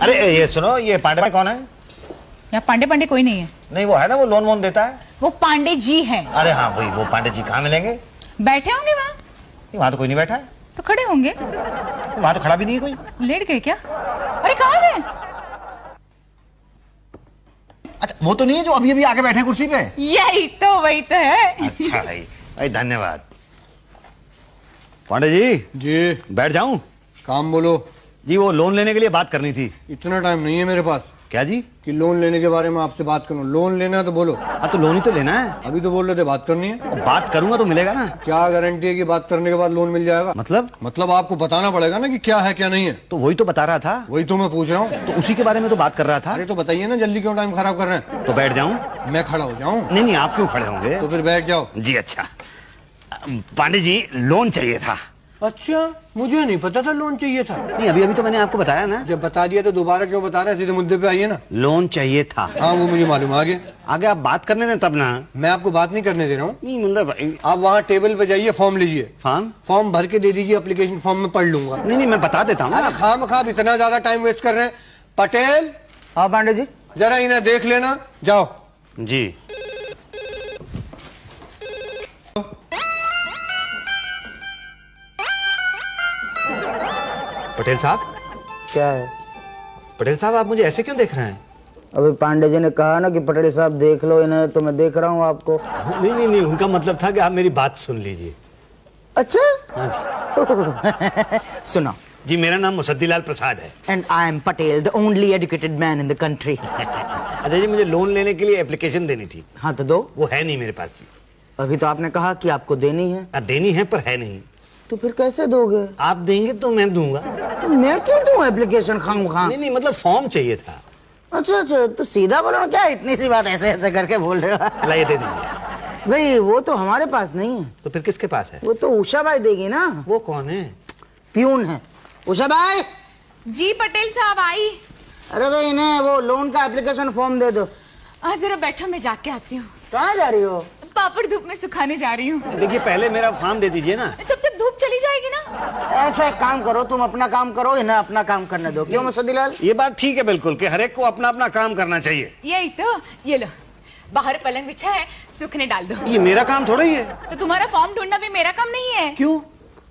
अरे ये सुनो, ये पांडे कौन है? यहाँ पांडे पांडे कोई नहीं है। नहीं वो है ना, वो लोन वोन देता है। वो पांडे जी है। अरे हाँ वही, वो पांडे जी कहाँ मिलेंगे? बैठे होंगे वहाँ। वहाँ तो कोई नहीं बैठा है। तो खड़े होंगे। वहाँ तो खड़ा भी नहीं है कोई। लेट गए क्या? अरे कहाँ गए? अच्छा वो तो नहीं है जो अभी अभी आके बैठे कुर्सी पे? यही तो, वही तो है। अच्छा भाई, भाई धन्यवाद। पांडे जी जी बैठ जाऊं? काम बोलो। जी वो लोन लेने के लिए बात करनी थी। इतना टाइम नहीं है मेरे पास क्या जी? कि लोन लेने के बारे में आपसे बात करूं। लोन लेना है तो बोलो। हाँ तो लोन ही तो लेना है। अभी तो बोल रहे थे बात करनी है। बात करूंगा तो मिलेगा ना? क्या गारंटी है कि बात करने के बाद लोन मिल जाएगा? मतलब आपको बताना पड़ेगा ना कि क्या है क्या नहीं है। तो वही तो बता रहा था। वही तो मैं पूछ रहा हूँ। तो उसी के बारे में तो बात कर रहा था। अरे तो बताइए ना, जल्दी क्यों टाइम खराब कर रहे हैं? तो बैठ जाऊं? मैं खड़ा हो जाऊं? नहीं नहीं, आप क्यों खड़े होंगे? तो फिर बैठ जाओ। जी अच्छा। पांडे जी लोन चाहिए था। अच्छा, मुझे नहीं पता था लोन चाहिए था। नहीं अभी अभी तो मैंने आपको बताया ना। जब बता दिया तो दोबारा क्यों बता रहे हैं? सीधे मुद्दे पे आइए ना। लोन चाहिए था। हाँ वो मुझे मालूम। आगे आगे आप बात करने दें तब ना। मैं आपको बात नहीं करने दे रहा हूँ। नहीं मतलब आप वहाँ टेबल पे जाइए, फॉर्म लीजिए। फॉर्म भर के दे दीजिए। एप्लीकेशन फॉर्म में पढ़ लूंगा। नहीं नहीं मैं बता देता हूँ। अरे खाम इतना ज्यादा टाइम वेस्ट कर रहे हैं। पटेल। हाँ पांडे जी। जरा इन्हें देख लेना। जाओ। जी पटेल साहब। क्या है? पटेल साहब आप मुझे ऐसे क्यों देख रहे हैं? अभी पांडे जी ने कहा ना कि पटेल साहब देख लो इन्हें, तो मैं देख रहा हूँ आपको। नहीं नहीं नहीं, उनका मतलब था कि आप मेरी बात सुन लीजिए। अच्छा। हाँ जी। सुनो जी मेरा नाम मुसद्दीलाल प्रसाद है। And I am Patel, the only educated man in the country. अच्छा जी, मुझे लोन लेने के लिए एप्लीकेशन देनी थी। हाँ तो दो। वो है नहीं मेरे पास जी। अभी तो आपने कहा कि आपको देनी है। देनी है पर है नहीं। तो फिर कैसे दोगे? आप देंगे तो मैं दूंगा। तो मैं क्यों दूं एप्लीकेशन खामखा? नहीं नहीं मतलब फॉर्म चाहिए था। अच्छा अच्छा, तो सीधा बोलो ना, क्या इतनी सी बात ऐसे ऐसे करके बोल रहे हो? लाइए दे दीजिए। भाई वो तो हमारे पास नहीं है। तो फिर किसके पास है? वो तो उषा भाई देगी ना। वो कौन है? प्यून है। उषा भाई। जी पटेल साहब आई। अरे भाई इन्हें वो लोन का एप्लीकेशन फॉर्म दे दो। जरा बैठो, मैं जाके आती हूँ। कहाँ जा रही हो? पापड़ धूप में सुखाने जा रही हूँ। देखिए पहले मेरा फॉर्म दे दीजिए ना। तब तक धूप चली जाएगी ना। अच्छा एक काम करो, तुम अपना काम करो, इन्हें अपना काम करने दो। क्यों मुसद्दीलाल? ये बात ठीक है बिल्कुल कि हर एक को अपना अपना काम करना चाहिए। यही तो। ये लो, बाहर पलंग बिछा है, सूखने डाल दो। ये मेरा काम थोड़ा ही है। तो तुम्हारा फॉर्म ढूंढना भी मेरा काम नहीं है? क्यों?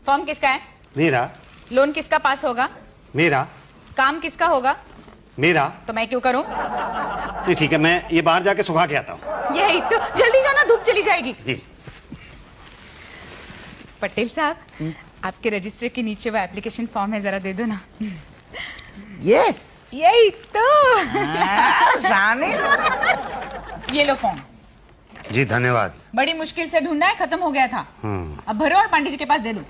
फॉर्म किसका है? मेरा। लोन किसका पास होगा? मेरा। काम किसका होगा? मेरा। तो मैं क्यों करूं? नहीं ठीक है, मैं ये बाहर जाके सुखा के आता हूँ। यही तो, जल्दी जाना, धूप चली जाएगी। जी। पटेल साहब, आपके रजिस्टर के नीचे वो एप्लीकेशन फॉर्म है, जरा दे दो ना। यही तो। शानी। ये लो फॉर्म। जी धन्यवाद। बड़ी मुश्किल से ढूंढा है, खत्म हो गया था। अब भरो और पांडे जी के पास दे दो।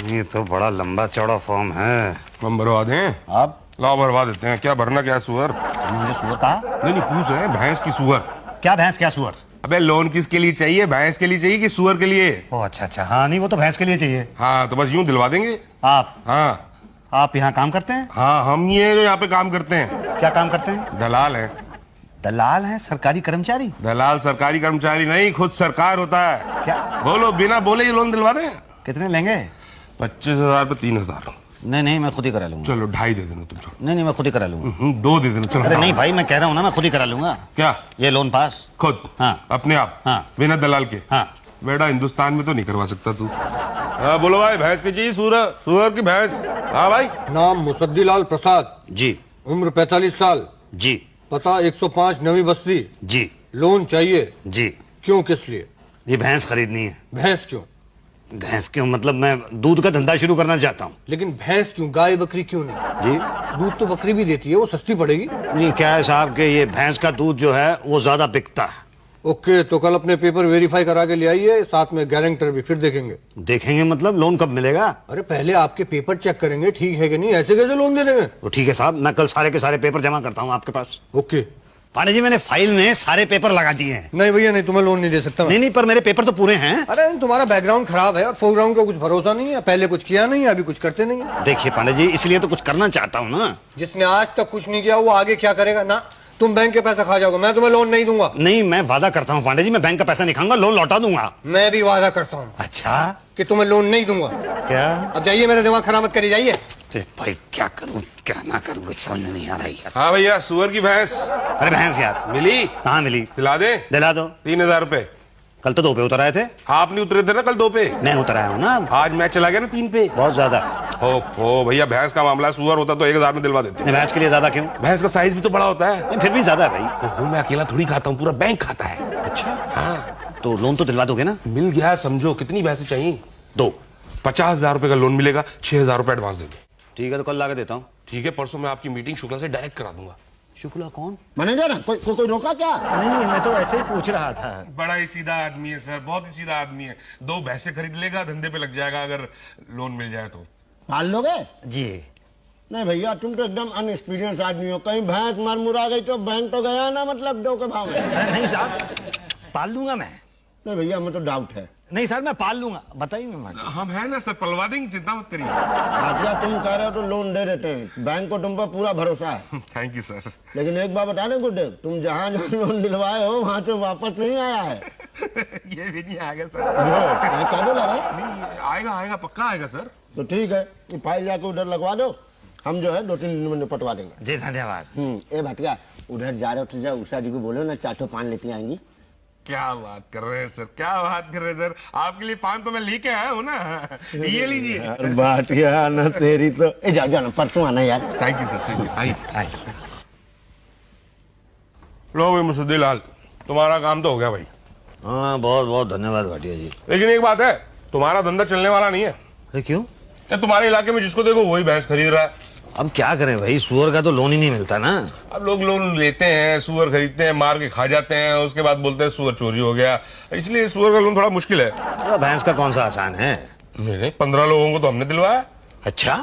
ये तो बड़ा लंबा चौड़ा फॉर्म है। हम भरवा दें? आप? लाओ भरवा देते हैं। क्या भरना? क्या सुअर? मुझे सुअर कहा? नहीं नहीं, पूछ रहे हैं भैंस की सुअर। क्या भैंस क्या सुअर? अबे लोन किसके लिए चाहिए? भैंस के लिए चाहिए कि सुअर के लिए? ओह अच्छा अच्छा, हाँ नहीं वो तो भैंस के लिए चाहिए। हाँ तो बस यूं दिलवा देंगे। आप? हाँ। आप यहाँ काम करते हैं? हाँ हम ये यहाँ पे काम करते हैं। क्या काम करते हैं? दलाल है। दलाल है? सरकारी कर्मचारी? दलाल सरकारी कर्मचारी नहीं, खुद सरकार होता है। क्या? बोलो, बिना बोले ये लोन दिलवा दें। कितने लेंगे? 25,000 पे 3,000। नहीं नहीं मैं खुद ही करा लूंगा। चलो 2.5 दे देना तुम। छोड़ो। नहीं नहीं मैं खुद ही करा लूंगा। 2 दे देना। चलो। अरे नहीं भाई, मैं कह रहा हूँ ना, मैं खुद ही करा लूंगा। क्या? ये लोन पास खुद? हाँ। अपने आप? हाँ। बिना दलाल के? हाँ। बेटा हिंदुस्तान में तो नहीं करवा सकता तू। हाँ बोलो भाई, भैंस की चाहिए? सुअर की भैंस? हाँ भाई। नाम मुसद्दीलाल प्रसाद। जी। उम्र 45 साल। जी। पता 105 नवी बस्ती। जी। लोन चाहिए? जी। क्यों, किस लिए? ये भैंस खरीदनी है। भैंस क्यों? भैंस क्यों मतलब मैं दूध का धंधा शुरू करना चाहता हूँ। लेकिन भैंस क्यों, गाय बकरी क्यों नहीं? जी। दूध तो बकरी भी देती है, वो सस्ती पड़ेगी। नहीं क्या है साहब कि ये भैंस का दूध जो है वो ज्यादा बिकता है। ओके, तो कल अपने पेपर वेरीफाई करा के ले आइए, साथ में गारंटर भी, फिर देखेंगे। देखेंगे मतलब? लोन कब मिलेगा? अरे पहले आपके पेपर चेक करेंगे, ठीक है कि नहीं। ऐसे कैसे लोन दे देंगे? तो ठीक है साहब, मैं कल सारे के सारे पेपर जमा करता हूँ आपके पास। ओके। पांडे जी मैंने फाइल में सारे पेपर लगा दिए हैं। नहीं भैया नहीं, तुम्हें लोन नहीं दे सकता मैं। नहीं नहीं पर मेरे पेपर तो पूरे हैं। अरे तुम्हारा बैकग्राउंड खराब है और फोरग्राउंड का कुछ भरोसा नहीं है। पहले कुछ किया नहीं है, अभी कुछ करते नहीं है। देखिए पांडे जी, इसलिए तो कुछ करना चाहता हूँ ना। जिसने आज तक कुछ नहीं किया वो आगे क्या करेगा? ना तुम बैंक के पैसा खा जाओगे, मैं तुम्हें लोन नहीं दूंगा। नहीं मैं वादा करता हूँ पांडे जी, मैं बैंक का पैसा नहीं खाऊंगा, लोन लौटा दूंगा। मैं भी वादा करता हूँ अच्छा कि तुम्हें लोन नहीं दूंगा। क्या? अब जाइए, मेरा दिमाग खराब मत करिए, जाइए। अरे भाई क्या करूं क्या ना करूं कुछ समझ में नहीं आ रहा यार। हाँ भैया, सुअर की भैंस अरे भैंस यार मिली? कहाँ मिली? दिला दे। दिला दो। 3000 रुपए। कल तो 2 पे उतर आए थे। आप नहीं उतरे थे ना कल 2 पे? मैं उतर आया हूँ ना। आज मैं चला गया ना 3 पे। बहुत ज्यादा। ओफो भैया, भैंस का मामला, सुअर होता तो 1000 में दिलवा देते। भैंस के लिए ज्यादा क्यों? भैंस का साइज भी तो बड़ा होता है। फिर भी ज्यादा है भाई। ओहो, मैं अकेला थोड़ी खाता हूँ, पूरा बैंक खाता है। अच्छा हाँ, तो लोन तो दिलवा दोगे ना? मिल गया समझो। कितनी भैंसें चाहिए? 2। 50,000 रुपए का लोन मिलेगा, 6,000 रुपए एडवांस देंगे। ठीक है तो कल ला के देता हूँ। ठीक है, परसों मैं आपकी मीटिंग शुक्ला से डायरेक्ट करा दूंगा। शुक्ला कौन? मैनेजर कोई रोका क्या? नहीं मैं तो ऐसे ही पूछ रहा था। बड़ा ही सीधा आदमी है सर, बहुत ही सीधा आदमी है। 2 भैंसे खरीद लेगा, धंधे पे लग जाएगा अगर लोन मिल जाए तो। पाल लोगे? जी नहीं भैया, तुम तो एकदम अनएक्सपीरियंस आदमी हो। कहीं भैंस मर मुरा गई तो बैंक तो गया ना, मतलब 2 के भाव में। नहीं साहब पाल लूंगा मैं। नहीं भैया, हमें तो डाउट है। नहीं सर मैं पाल लूंगा, बताइए ना। हम है ना सर, पलवा देंगे, चिंता मत करिए। भाटिया, तुम कह रहे हो तो लोन दे देते हैं। बैंक को तुम पर पूरा भरोसा है। Thank you sir. लेकिन एक बात बता दें गुड्डे, तुम जहाँ जहाँ लोन दिलवाए हो वहाँ से वापस नहीं आया है। ये भी नहीं आएगा सर। क्या बोला रे? नहीं आएगा, आएगा पक्का आएगा सर। तो ठीक है, ये फाइल जाके उधर लगवा दो, हम जो है 2-3 दिन में निपटवा देंगे। जी धन्यवाद। ए भाटिया, उधर जा रहे हो तो जा उषा जी को बोलो ना, 4 पान लेती आएंगी। क्या बात कर रहे हैं सर, क्या बात कर रहे हैं सर। आपके लिए पान तो मैं लेके आया हूँ ना, ये लीजिए। भाटिया ना तेरी तो। ए जाओ जाओ ना, परसों आना यार। Thank you sir, thank you. आइए। लो भाई मुसद्दीलाल, तुम्हारा काम तो हो गया भाई। हाँ बहुत बहुत धन्यवाद भाटिया जी। लेकिन एक बात है, तुम्हारा धंधा चलने वाला नहीं है। अरे क्यों? तुम्हारे इलाके में जिसको देखो वही भैंस खरीद रहा है। अब क्या करें भाई, सुअर का तो लोन ही नहीं मिलता ना। अब लोग लोन लेते हैं, सुअर खरीदते हैं, मार के खा जाते हैं, उसके बाद बोलते हैं सुअर चोरी हो गया। इसलिए सुअर का लोन थोड़ा मुश्किल है। तो भैंस का कौन सा आसान है? नहीं, 15 लोगों को तो हमने दिलवाया। अच्छा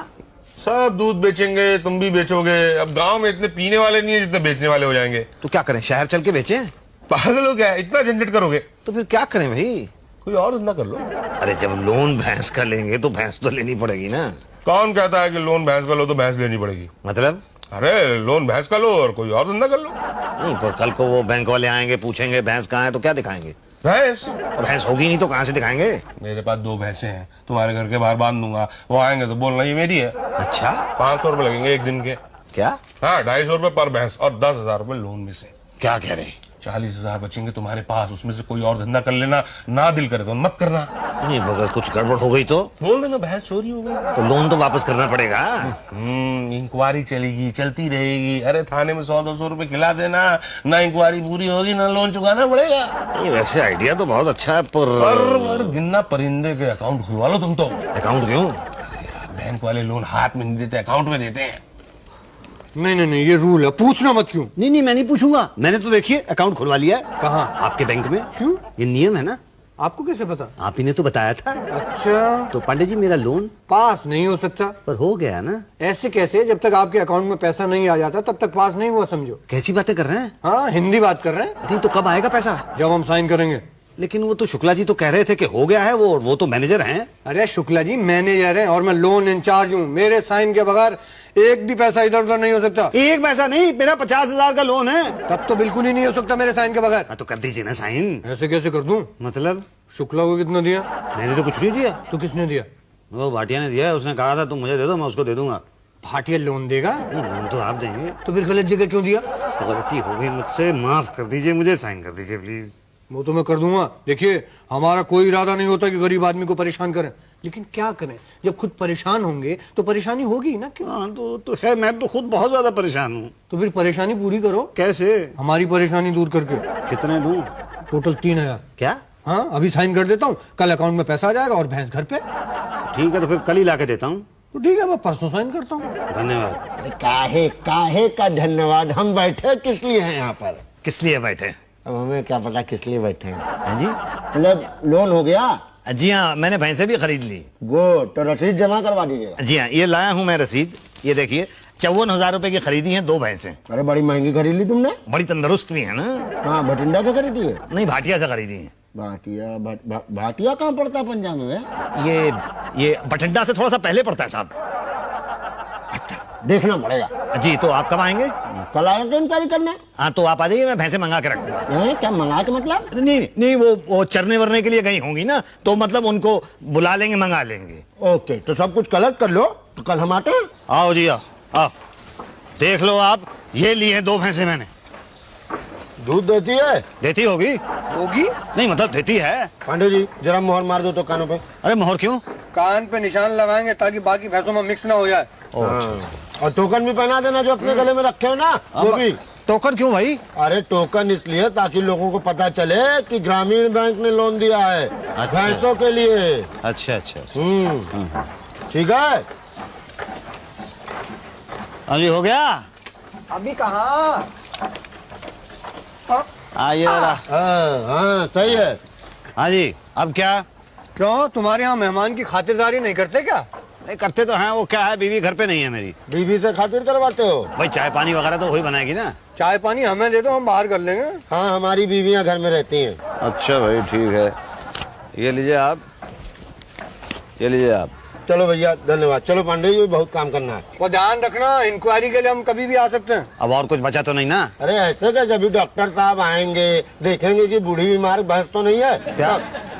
सब दूध बेचेंगे, तुम भी बेचोगे। अब गांव में इतने पीने वाले नहीं है जितने बेचने वाले हो जाएंगे। तो क्या करें, शहर चल के बेचें? पागल हो गया, इतना झंझट करोगे? तो फिर क्या करें भाई? कोई और धंधा कर लो। अरे जब लोन भैंस का लेंगे तो भैंस तो लेनी पड़ेगी ना। कौन कहता है कि लोन भैंस का लो तो भैंस लेनी पड़ेगी? मतलब? अरे लोन भैंस का लो और कोई और धंधा कर लो। नहीं पर कल को वो बैंक वाले आएंगे, पूछेंगे भैंस कहाँ है, तो क्या दिखाएंगे? भैंस? भैंस होगी नहीं तो कहाँ से दिखाएंगे? मेरे पास 2 भैंसे हैं, तुम्हारे घर के बाहर बांध दूंगा। वो आएंगे तो बोलना ये मेरी है। अच्छा 500 रुपए लगेंगे एक दिन के। क्या? हाँ, 250 रुपए पर भैंस और 10,000 रुपए लोन में से। क्या कह रहे? 40,000 बचेंगे तुम्हारे पास, उसमें से कोई और धंधा कर लेना। ना दिल करे तो मत करना। नहीं अगर कुछ गड़बड़ हो गई तो? बोल देना भैंस चोरी हो गई। तो लोन तो वापस करना पड़ेगा। इंक्वायरी चलेगी, चलती रहेगी। अरे थाने में 100-200 रुपए खिला देना, ना इंक्वायरी पूरी होगी ना लोन चुकाना पड़ेगा। ये वैसे आइडिया तो बहुत अच्छा है पर गिनना परिंदे के अकाउंट खुलवा लो तुम तो। अकाउंट क्यों? बैंक वाले लोन हाथ में नहीं देते, अकाउंट में देते हैं। नहीं, ये रूल है, पूछना मत। क्यों? नहीं मैं नहीं पूछूंगा, मैंने तो देखिए अकाउंट खुलवा लिया है। कहाँ? आपके बैंक में। क्यों? ये नियम है ना। आपको कैसे पता? आप ही ने तो बताया था। अच्छा, तो पांडे जी मेरा लोन पास नहीं हो सकता। पर हो गया ना। ऐसे कैसे? जब तक आपके अकाउंट में पैसा नहीं आ जाता तब तक पास नहीं हुआ समझो। कैसी बातें कर रहे हैं? हाँ, हिंदी बात कर रहे हैं। नहीं तो कब आएगा पैसा? जब हम साइन करेंगे। लेकिन वो तो शुक्ला जी तो कह रहे थे कि हो गया है। वो तो मैनेजर हैं। अरे शुक्ला जी मैनेजर हैं और मैं लोन इंचार्ज हूँ। मेरे साइन के बगैर एक भी पैसा इधर उधर नहीं हो सकता। एक पैसा नहीं, मेरा 50,000 का लोन है। तब तो बिल्कुल ही नहीं हो सकता मेरे साइन के बगैर। हाँ, तो कर दीजिए ना साइन। ऐसे कैसे कर दूं? मतलब? शुक्ला को कितना दिया? मैंने तो कुछ नहीं दिया। तो किसने दिया? वो भाटिया ने दिया है। उसने कहा था तुम मुझे दे दो, मैं उसको दे दूंगा। भाटिया लोन देगा? नहीं, लोन तो आप देंगे। तो फिर गलत जगह क्यों दिया? गलती हो गई मुझसे, माफ कर दीजिए, मुझे साइन कर दीजिए प्लीज। वो तो मैं कर दूंगा। देखिए, हमारा कोई इरादा नहीं होता कि गरीब आदमी को परेशान करें, लेकिन क्या करें, जब खुद परेशान होंगे तो परेशानी होगी ना। क्यों? हाँ तो है, मैं तो खुद बहुत ज्यादा परेशान हूँ। तो फिर परेशानी पूरी करो। कैसे? हमारी परेशानी दूर करके। कितने दूं? टोटल 3,000। क्या? हाँ, अभी साइन कर देता हूँ, कल अकाउंट में पैसा आ जाएगा और भैंस घर पे। ठीक है तो फिर कल ही लाके देता हूँ। तो ठीक है, मैं परसों साइन करता हूँ। धन्यवाद। अरे काहे का धन्यवाद, हम बैठे किस लिए हैं यहाँ पर? किस लिए बैठे? अब हमें क्या पता किस लिए बैठे हैं। हैं जी? मतलब लोन हो गया? जी हाँ, मैंने भैंसे भी खरीद ली। गुड, तो रसीद जमा करवा दीजिएगा। जी हाँ, ये लाया हूँ मैं रसीद। ये देखिए 54,000 रुपए की खरीदी है 2 भैंसें। अरे बड़ी महंगी खरीद ली तुमने। बड़ी तंदुरुस्त भी है ना। हाँ, भटिंडा से खरीदी है? नहीं, भाटिया से खरीदी है। भाटिया कहाँ पड़ता है पंजाब में? ये बठिंडा से थोड़ा सा पहले पड़ता है साहब। अच्छा, देखना पड़ेगा। जी, तो आप कब आएंगे? कल आया तो इंक्वायरी करना है। हाँ, तो आप आ जाइए, मैं भैंसे मंगा के रखूंगा। क्या मंगा के मतलब? नहीं नहीं, वो चरने वरने के लिए गई होंगी ना, तो मतलब उनको बुला लेंगे, मंगा लेंगे। ओके, तो सब कुछ कलेक्ट कर लो, तो कल हम आते हैं। आओ जी, आओ आओ, देख लो आप, ये लिए 2 भैंसे मैंने। दूध देती है? देती होगी। होगी? नहीं मतलब देती है। पांडे जी जरा मोहर मार दो तो कानों पे। अरे मोहर क्यों? कान पे निशान लगाएंगे ताकि बाकी भैंसों में मिक्स ना हो जाए। हाँ। और टोकन भी पहना देना जो अपने गले में रखे हो ना, वो भी। टोकन क्यों भाई? अरे टोकन इसलिए ताकि लोगों को पता चले कि ग्रामीण बैंक ने लोन दिया है भैंसों के लिए। अच्छा अच्छा, ठीक है। हाँ जी, हो गया। अभी कहाँ? आइए जरा। हाँ सही है। हाँ जी, अब क्या? क्यों, तुम्हारे यहाँ मेहमान की खातिरदारी नहीं करते क्या? नहीं करते तो हैं, वो क्या है, बीवी घर पे नहीं है मेरी। बीवी से खातिर करवाते हो? भाई चाय पानी वगैरह तो वही बनाएगी ना। चाय पानी हमें दे दो, हम बाहर कर लेंगे। हाँ, हमारी बीवियां घर में रहती हैं। अच्छा भाई, ठीक है, ये लीजिए आप, ये लीजिए आप। चलो भैया, धन्यवाद। चलो पांडे जी, बहुत काम करना है। और ध्यान रखना, इंक्वायरी के लिए हम कभी भी आ सकते हैं। अब और कुछ बचा तो नहीं ना? अरे ऐसे क्या, जब भी डॉक्टर साहब आएंगे देखेंगे कि बूढ़ी बीमार भैंस तो नहीं है। क्या?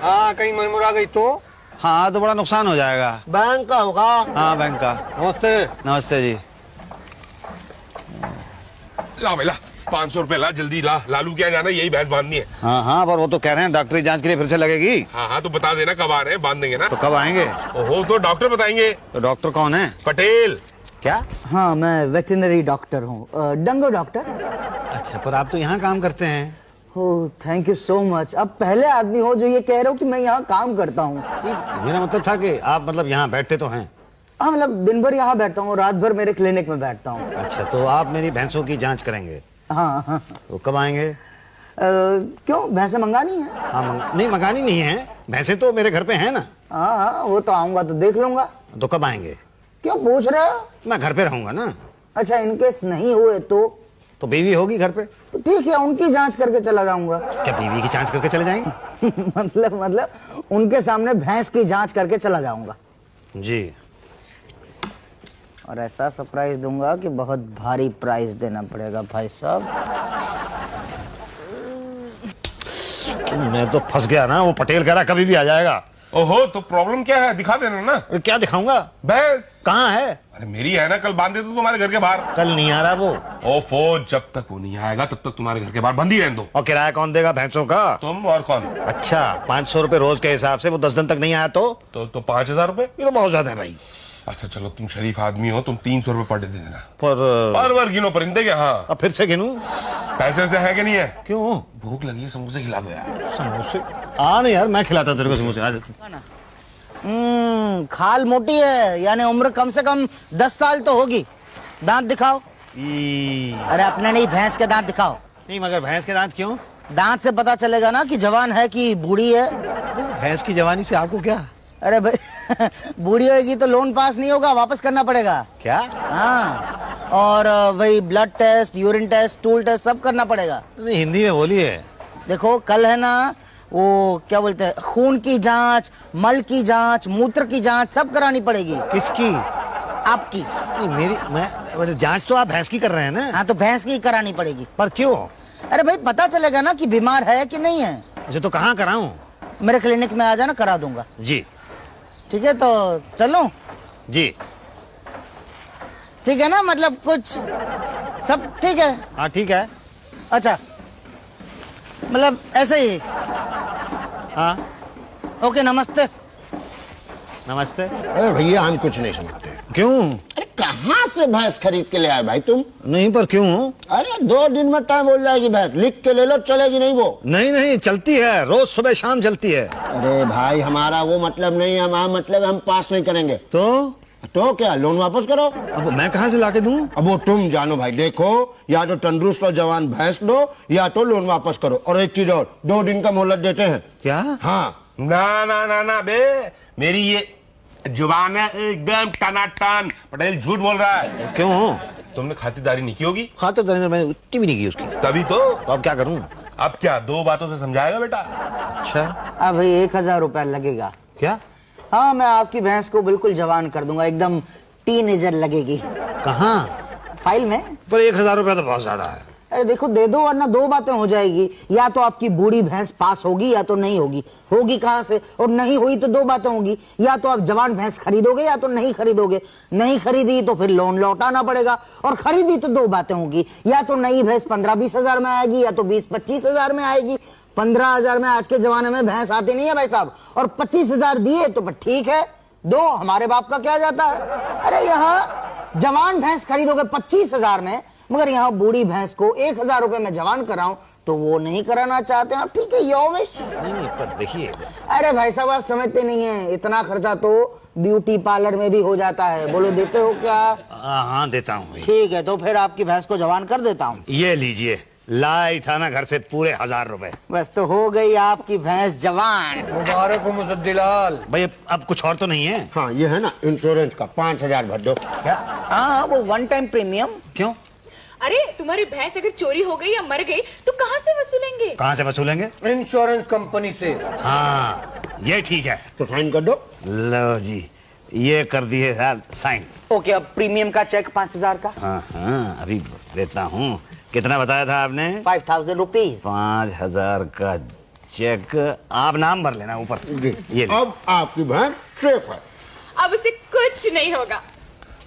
हाँ, कहीं मनमुरा गई तो? हाँ, तो बड़ा नुकसान हो जाएगा। बैंक का होगा। हाँ, बैंक का। नमस्ते। नमस्ते जी। ला बेला 500 रुपए ला, जल्दी ला। लालू क्या जाना, यही भैंस बांधनी है। हाँ हाँ, पर वो तो कह रहे हैं डॉक्टरी जांच के लिए फिर से लगेगी। हाँ हाँ, तो बता देना कब आ रहे हैं, बांध देंगे ना। तो कब आएंगे? ओहो, तो डॉक्टर बताएंगे। तो डॉक्टर कौन है? पटेल। क्या? हाँ, मैं वेटरनरी डॉक्टर हूँ, डंगो डॉक्टर। अच्छा, पर आप तो यहाँ काम करते हैं। ओह, थैंक यू सो मच। अब पहले आदमी हो जो ये कह रहे हो कि मैं यहाँ काम करता हूँ। मेरा मतलब था कि आप मतलब यहाँ बैठते तो हैं। हाँ, मतलब दिन भर यहाँ बैठता हूँ, रात भर मेरे क्लिनिक में बैठता हूँ। अच्छा, तो आप मेरी भैंसों की जांच करेंगे? हाँ हाँ। तो कब आएंगे? क्यों, भैंसे मंगानी है? हाँ, नहीं मंगानी नहीं है, भैंसे तो मेरे घर पे हैं ना। हाँ हाँ, वो तो आऊंगा तो देख लूंगा। तो कब आएंगे? क्यों पूछ रहे हो? मैं घर पे रहूंगा ना। अच्छा, इनकेस नहीं हुए तो बीवी होगी घर पे? तो ठीक है, उनकी जांच करके चला जाऊंगा। क्या बीवी की जांच करके चले जाएंगे? मतलब उनके सामने भैंस की जांच करके चला जाऊंगा जी। और ऐसा सरप्राइज दूंगा कि बहुत भारी प्राइस देना पड़ेगा भाई साहब। मैं तो फंस गया ना, वो पटेल कह रहा कभी भी आ जाएगा। ओहो, तो प्रॉब्लम क्या है, दिखा देना ना। अरे क्या दिखाऊंगा? भैंस कहाँ है? अरे मेरी है ना, कल बांध दे तो तुम्हारे घर के बाहर। कल नहीं आ रहा वो। ओफो, जब तक वो नहीं आएगा तब तक तुम्हारे घर के बाहर बंद ही रहने दो। और किराया कौन देगा भैंसों का? तुम और कौन? अच्छा, 500 रुपए रोज के हिसाब से, वो 10 दिन तक नहीं आया तो 5000 रुपए। ये तो बहुत ज्यादा है भाई। अच्छा चलो, तुम शरीफ आदमी हो, तुम 300 रुपए पर डे दे देना। पर बार गिनो परिंदे के। हाँ, अब फिर से गिनूं? पैसे से है कि नहीं है? क्यों? भूख लगी है, समोसे खिला दो यार। समोसे? आ नहीं यार, मैं खिलाता हूं तेरे को समोसे। आ जा। खाल मोटी है, यानी उम्र कम से कम 10 साल तो होगी। दांत दिखाओ। अरे अपने नहीं, भैंस के दांत दिखाओ। नहीं, मगर भैंस के दांत क्यों? दांत से पता चलेगा ना कि जवान है कि बूढ़ी है। भैंस की जवानी से आपको क्या? अरे भाई बूढ़ी होगी तो लोन पास नहीं होगा, वापस करना पड़ेगा। क्या? हाँ, और वही blood test, urine test, stool test सब करना पड़ेगा। नहीं, हिंदी में बोलिए। देखो, कल है ना वो क्या बोलते हैं, खून की जांच, मल की जांच, मूत्र की जांच सब करानी पड़ेगी। किसकी? आपकी। नहीं मेरी, जांच तो आप भैंस की कर रहे हैं ना? हाँ, तो भैंस की करानी पड़ेगी। पर क्यों? अरे भाई, पता चलेगा ना कि बीमार है कि नहीं है। अच्छा, तो कहाँ कराऊं? मेरे क्लिनिक में आ जाना, करा दूंगा। जी। ठीक है, तो चलो। जी ठीक है ना, मतलब कुछ सब ठीक है? हाँ ठीक है। अच्छा, मतलब ऐसे ही। हाँ, ओके, नमस्ते। नमस्ते। अरे भैया, हम कुछ नहीं समझते। क्यों? अरे कहाँ से भैंस खरीद के ले आए भाई तुम? नहीं, पर क्यों? अरे 2 दिन में टाइम बोल जाएगी भैंस, लिख के ले लो, चलेगी नहीं वो? नहीं नहीं, चलती है, रोज सुबह शाम चलती है। अरे भाई, हमारा वो मतलब नहीं है, हमारा मतलब हम पास नहीं करेंगे। तो क्या, लोन वापस करो। अब मैं कहाँ से लाके दूं? अब वो तुम जानो भाई। देखो, या तो तंदुरुस्त और जवान भैंस दो, या तो लोन वापस करो। और एक चीज और, 2 दिन का मोहलत देते हैं। क्या? हाँ। ना ना ना ना बे, मेरी ये जुबान है एकदम टनाटन। पटेल झूठ बोल रहा है। क्यों? तुमने खातिरदारी नहीं की होगी। खातिरदारी मैंने उतनी भी नहीं की उसकी। तभी तो अब क्या करूं? अब क्या, 2 बातों से समझाएगा बेटा? अच्छा। अब भाई 1000 रुपया लगेगा। क्या? हाँ, मैं आपकी भैंस को बिल्कुल जवान कर दूंगा, एकदम टीनेजर लगेगी। कहाँ? फाइल में। पर 1000 रुपया तो बहुत ज्यादा है। अरे देखो दे दो, वरना दो बातें हो जाएगी, या तो आपकी बूढ़ी भैंस पास होगी या तो नहीं होगी। होगी कहाँ से? और नहीं हुई तो दो बातें होंगी, या तो आप जवान भैंस खरीदोगे या तो नहीं खरीदोगे। नहीं खरीदी तो फिर लोन लौटाना पड़ेगा, और खरीदी तो दो बातें होंगी, या तो नई भैंस 15-20 हजार में आएगी या तो 20-25 हजार में आएगी। 15 हजार में आज के जमाने में भैंस आती नहीं है भाई साहब, और 25 हजार दिए तो ठीक है, दो हमारे बाप का क्या जाता है। अरे यहाँ जवान भैंस खरीदोगे 25 हजार में, मगर यहाँ बूढ़ी भैंस को 1000 रुपए में जवान कराऊं तो वो नहीं कराना चाहते हैं। ठीक है, योर विश। नहीं पर देखिए। अरे भाई साहब आप समझते नहीं है, इतना खर्चा तो ब्यूटी पार्लर में भी हो जाता है। बोलो देते हो क्या? हाँ देता हूँ भाई। ठीक है, तो फिर आपकी भैंस को जवान कर देता हूँ। ये लीजिए, लाई था ना घर से पूरे 1000 रुपए। बस तो हो गई आपकी भैंस जवान। मुबारक हो मुसद्दिलाल। भाई अब कुछ और तो नहीं है? हाँ ये है ना इंश्योरेंस का 5000 भर दो। हाँ वो 1 टाइम प्रीमियम। क्यों? अरे तुम्हारी भैंस अगर चोरी हो गई या मर गई तो कहाँ से वसूलेंगे? कहाँ से वसूलेंगे? इंश्योरेंस कंपनी से। हाँ ये ठीक है। तो साइन कर दो। लो जी, ये कर दिए साइन। ओके, अब प्रीमियम का चेक 5000 का। हाँ हाँ अभी देता हूँ। कितना बताया था आपने? 5000 रुपीज। 5000 का चेक। आप नाम भर लेना ऊपर। जी ये ले। अब आपकी भैंस सेफ है। अब उसे कुछ नहीं होगा।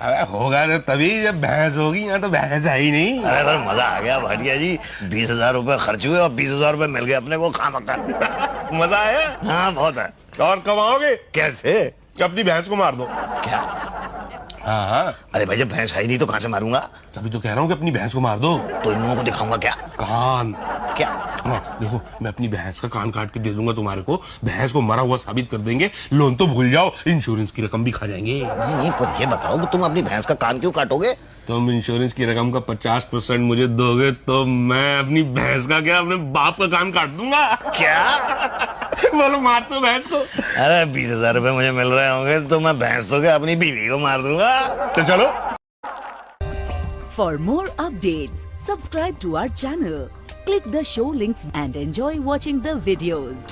अरे होगा तो तभी जब भैंस होगी, यहाँ तो भैंस है ही नहीं। अरे पर मजा आ गया भाटिया जी। 20,000 रुपए खर्च हुए और 20,000 रुपए मिल गए अपने को खामखा। मजा आया? हाँ बहुत है। और कमाओगे? कैसे? अपनी भैंस को मार दो। क्या? हाँ हाँ, अरे भाई जब भैंस है ही नहीं तो कहाँ से मारूंगा? तभी तो कह रहा हूँ कि अपनी भैंस को मार दो। तो इन लोगों को दिखाऊंगा क्या? कान। क्या? हाँ देखो, मैं अपनी भैंस का कान काट के दे दूंगा तुम्हारे को, भैंस को मरा हुआ साबित कर देंगे, लोन तो भूल जाओ, इंश्योरेंस की रकम भी खा जाएंगे। नहीं नहीं पर ये बताओ कि तुम अपनी भैंस का कान क्यों काटोगे? तुम इंश्योरेंस की रकम का 50% मुझे दोगे तो मैं अपनी भैंस का क्या, अपने बाप का कान काट दूंगा। क्या? बोलो मार दो भैंस को। अरे 20,000 रुपए मुझे मिल रहे होंगे तो मैं भैंस तो क्या अपनी बीवी को मार दूंगा। तो चलो। For more updates, subscribe to our channel, click the show links and enjoy watching the videos.